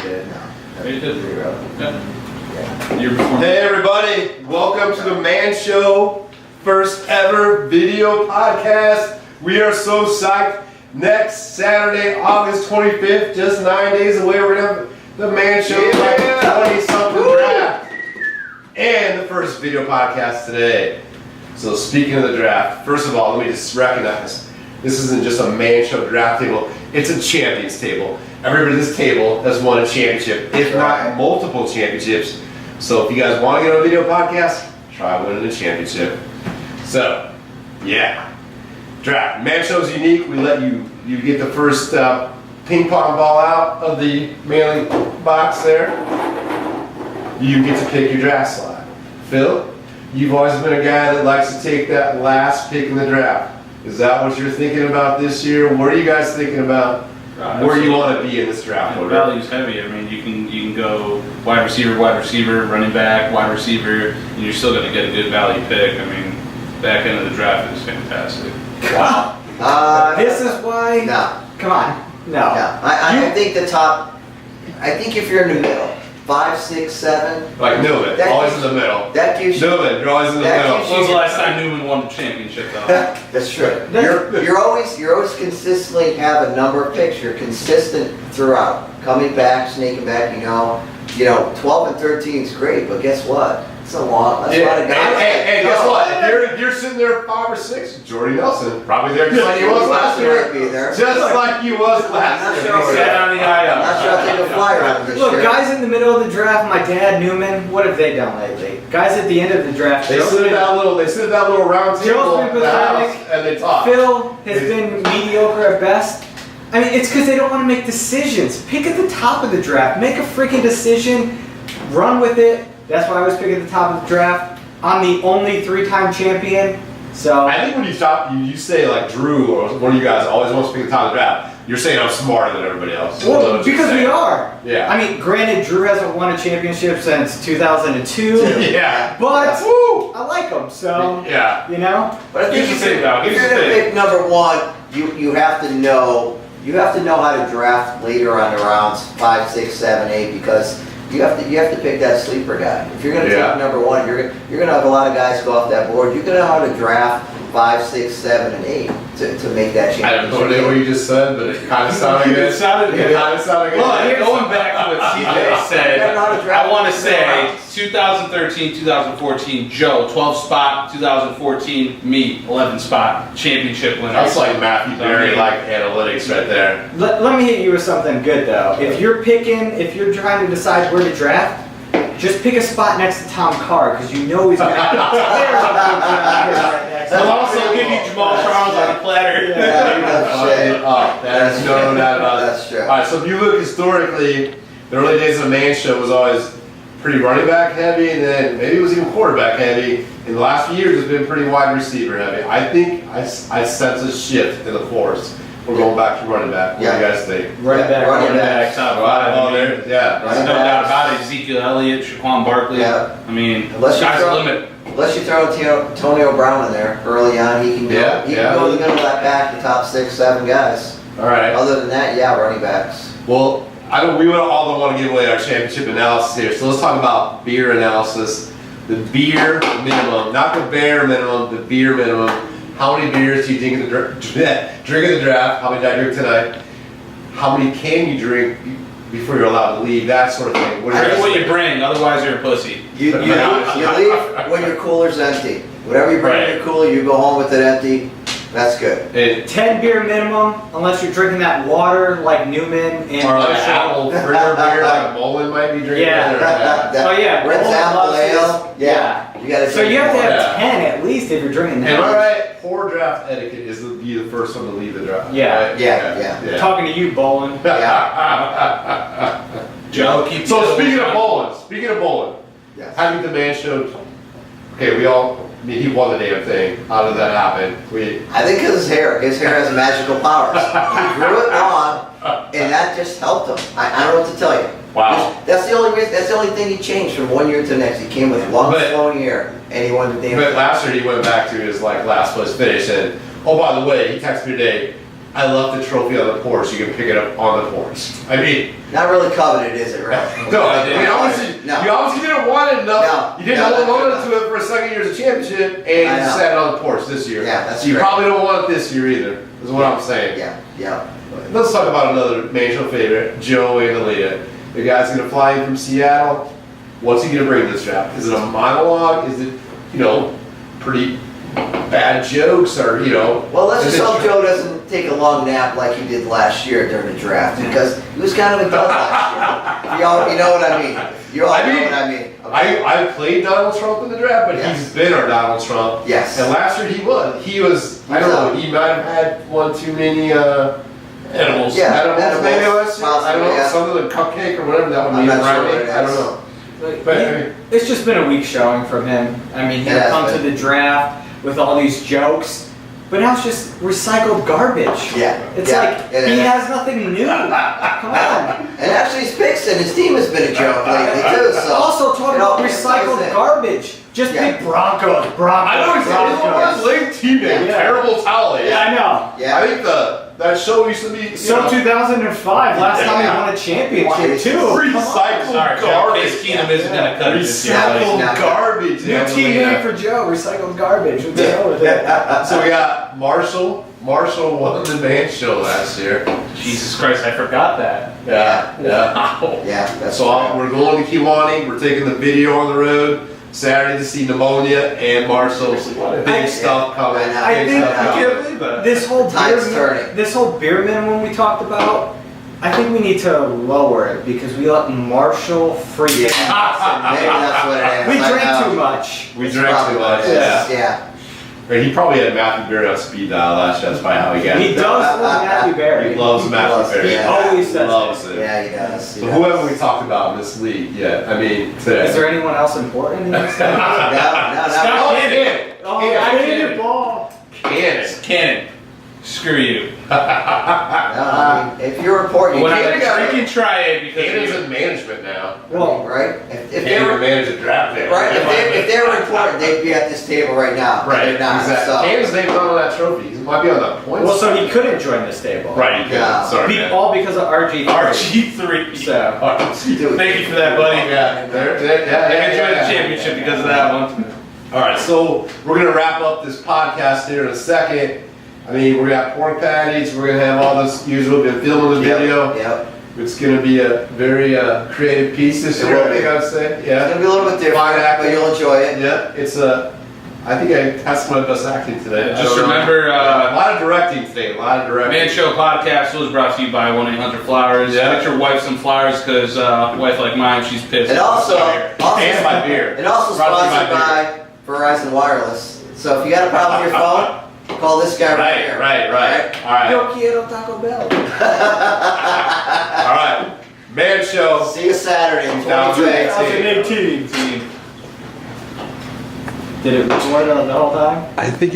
did. Yeah, you did. Yeah. Yeah. Hey everybody, welcome to the Man Show, first ever video podcast. We are so psyched. Next Saturday, August 25th, just 9 days away, we're gonna have the Man Show 20-something draft. And the first video podcast today. So speaking of the draft, first of all, let me just recognize, this isn't just a Man Show draft table, it's a champions table. Everybody at this table has won a championship, if not multiple championships. So if you guys want to get on a video podcast, try winning a championship. So, yeah. Draft. Man Show's unique. We let you get the first ping pong ball out of the mailing box there. You get to pick your draft slot. Phil, you've always been a guy that likes to take that last pick in the draft. Is that what you're thinking about this year? What are you guys thinking about? Where you want to be in this draft order? Value's heavy. I mean, you can go wide receiver, running back, wide receiver, and you're still going to get a good value pick. I mean, back end of the draft is fantastic. Wow. This is why. No. Come on. No. No. I think the top. I think if you're in the middle, 5, 6, 7. Like Newman, That always in gives- the middle. That gives you. Newman, you're always in the that middle. gives When was the last time Newman won the championship, though? That's true. You're always consistently have a number of picks. You're consistent throughout, coming back, sneaking back. You know, 12 and 13 is great, but guess what? It's a lot. That's a lot of guys. Hey, that guess go. what? If you're sitting there at 5 or 6, Jordy Nelson, probably there just like he was last He year. might be there. Just like he was last I'm year. not sure. Set on the eye I'm not sure I'll take a flyer on him this Look, year. guys in the middle of the draft, my dad, Newman, what have they done lately? Guys at the end of the draft, They sit at that little round table Joe's at been the house pathetic. and they talk. Phil has been mediocre at best. I mean, it's because they don't want to make decisions. Pick at the top of the draft. Make a freaking decision. Run with it. That's why I was picking at the top of the draft. I'm the only 3-time champion. So I think when you say like Drew or one of you guys always wants to pick the top of the draft, you're saying I'm smarter than everybody else. well, That's what you're because we saying. are. Yeah. I mean, granted, Drew hasn't won a championship since 2002. Yeah. But Woo! I like him, so Yeah. you know. But I think Here's the thing, though. if Here's you're the gonna thing. pick number 1, you have to know how to draft later on the rounds 5, 6, 7, 8 because you have to pick that sleeper guy. If you're gonna Yeah. take number 1, you're gonna have a lot of guys go off that board. You're gonna know how to draft 5, 6, 7, and 8 to make that I don't know what championship. you just said, but it kind of sounded good. It sounded good. It kind of sounded good. Well, going back to what CJ said, I want to say 2013, 2014, Joe, 12 spot, 2014, me, 11 spot, championship winner. That's like Matthew Berry, like analytics right there. Let me hit you with something good though. If you're trying to decide where to draft, just pick a spot next to Tom Carr because you know he's gonna have a terrible right next to I'll him. also give you Jamal Charles on a platter. There's no doubt about it. That's true. All right, so if you look historically, the early days of the Man Show was always pretty running back heavy, and then maybe it was even quarterback heavy. In the last few years, it's been pretty wide receiver heavy. I think I sense a shift in the force. We're going back to running back. What do you guys think? Running back. Running back. Top Oh, five. there, yeah. There's no doubt about it. Ezekiel Elliott, Shaquan Barkley. Yeah. I mean, Unless you sky's the throw- limit. Unless you throw Antonio Brown in there early on, he can go. Yeah, He yeah. can go in the middle of that back, the top 6, 7 guys. All right. Other than that, yeah, running backs. Well, we all don't want to give away our championship analysis here, so let's talk about beer analysis. The beer minimum, not the bear minimum, the beer minimum. How many beers do you drink in the draft? How many did I drink tonight? How many can you drink before you're allowed to leave? That sort of thing. What do you Careful guys what you think? bring, otherwise you're a pussy. You leave when your cooler's empty. Whatever you bring in your cooler, you go home with it empty. That's good. And 10 beer minimum, unless you're drinking that water like Newman and or like Usher. apple fritter beer, like Mullen might be drinking. Yeah. or that. Oh yeah, Rinse Roland apple loves his- ale. Yeah. You gotta So you have to have Yeah. 10 at least if you're drinking that. Am I right? Poor draft etiquette is to be the first one to leave the draft. Yeah. Right? Yeah. Talking to you, Bolin. Joe, keep So the- speaking of bowling, Yes. having the Man Show. Okay, he won the damn thing. How did that happen? I think his hair has magical powers. He grew it long, and that just helped him. I don't know what to tell you. Wow. That's the only reason. That's the only thing he changed from one year to the next. He came with long, But- flowing hair, and he won the damn But thing. last year he went back to his like last place finish, and oh by the way, he texted me today. I left the trophy on the porch. You can pick it up on the porch. I mean, Not really coveted, is it, right? no, I I didn't. mean, obviously, No. you obviously didn't want it enough. No. You didn't No, hold on that's to it for a second year's of championship, and you I know. sat it on the porch this year. Yeah, that's so you great. probably don't want it this year either. Is what I'm saying. Yeah, yeah. Let's talk about another Man Show favorite, Joe Aaliyah. The guy's gonna fly in from Seattle. What's he gonna bring this draft? Is it a monologue? Is it, pretty bad jokes, or Well, let's is just it hope tr- Joe doesn't take a long nap like he did last year during the draft, because he was kind of a dud last year. You know what I mean? You all I know mean, what I mean. Okay? I played Donald Trump in the draft, but Yes. he's been our Donald Trump. Yes. And last year he was, I don't know, he might have had one too many, Edibles. Yeah. edibles maybe last year. I don't know, Possibly, yeah. something like cupcake or whatever that would I'm be. not sure brownie. what it I don't is. know. Like, But, he- I mean- it's just been a weak showing from him. I mean, he It would has come to been. the draft with all these jokes, but now it's just recycled garbage. Yeah, It's yeah, like it he is. has nothing new. Come on. And actually, his picks and his team has been a joke lately too. So Also talking it all about ties recycled in. garbage. Just Yeah. big Broncos, Broncos. I know exactly what Broncos. his late teammate, Yeah. terrible towel. Yeah, I know. Yeah. I think that show used to be So 2005, last time he Yeah. won a championship too. recycled Sorry, Joe. garbage. Case Keenum isn't gonna cut it this year. Recycled buddy. garbage. New yeah, team yeah. name for Joe, recycled garbage. What the hell is that? So we got Marshall. Marshall won the Man Show last year. Jesus Christ, I forgot that. Yeah. Wow. Yeah, that's So we're going to Kiwani. We're taking the video on the road Saturday to see Pneumonia and Marshall's big stuff coming. I Big think- stuff I coming. believe that. This whole Tide's turning. this whole beer minimum we talked about, I think we need to lower it because we let Marshall freak Yeah. out. Maybe that's what it is. We I drank know. too much. We It's drank probably too what much. it is. Yeah. Yeah. And he probably had Matthew Berry on speed dial last year. That's probably how he got He it. does love Matthew Berry. He loves Matthew Berry. He always says loves it. it. Yeah, he does. He So does. who haven't we talked about in this league yet? I mean, today. Is there anyone else important in this? No, no, Scott no. Oh, Cannon. Oh, Cannon. I hate it, ball. Cannon. Cannon. Screw you. No, I mean, if you're reporting, When you I can't got you can try it because Cannon's you- in management now. Well, right? If Can't they're even manage a draft pick. right, if they're reporting, they'd be at this table right now. but Right, They're not. exactly. So. Cannon's name's not on that trophy. He might be on the points. well, so he couldn't join this table. Right, he could. Yeah. Sorry, man. All because of RG. RG3. So. Dude. Thank you for that, buddy. Yeah, I enjoyed the championship because of that one. All right, so we're gonna wrap up this podcast here in a second. I mean, we're gonna have pork patties. We're gonna have all this usual. Been filming the Yep, video. Yep. It's gonna be a very creative piece this It year. will I think be. I'd say. It's Yeah. gonna be a little bit different, Fine acting. but you'll enjoy it. Yeah. It's I think that's my best acting today. I Just don't know. remember, a lot of directing today. A lot of directing. Man Show Podcast was brought to you by 1-800-Flowers. Yeah. Get your wife some flowers because wife like mine, she's pissed. And also, And my beer. and also Brought to you sponsored by Verizon Wireless. So if you got a problem with your phone, call this guy right Right, here. right. All right. Yo quiero Taco Bell. All right. Man Show. See you Saturday in 2018. 2018. Did it record the whole time? I think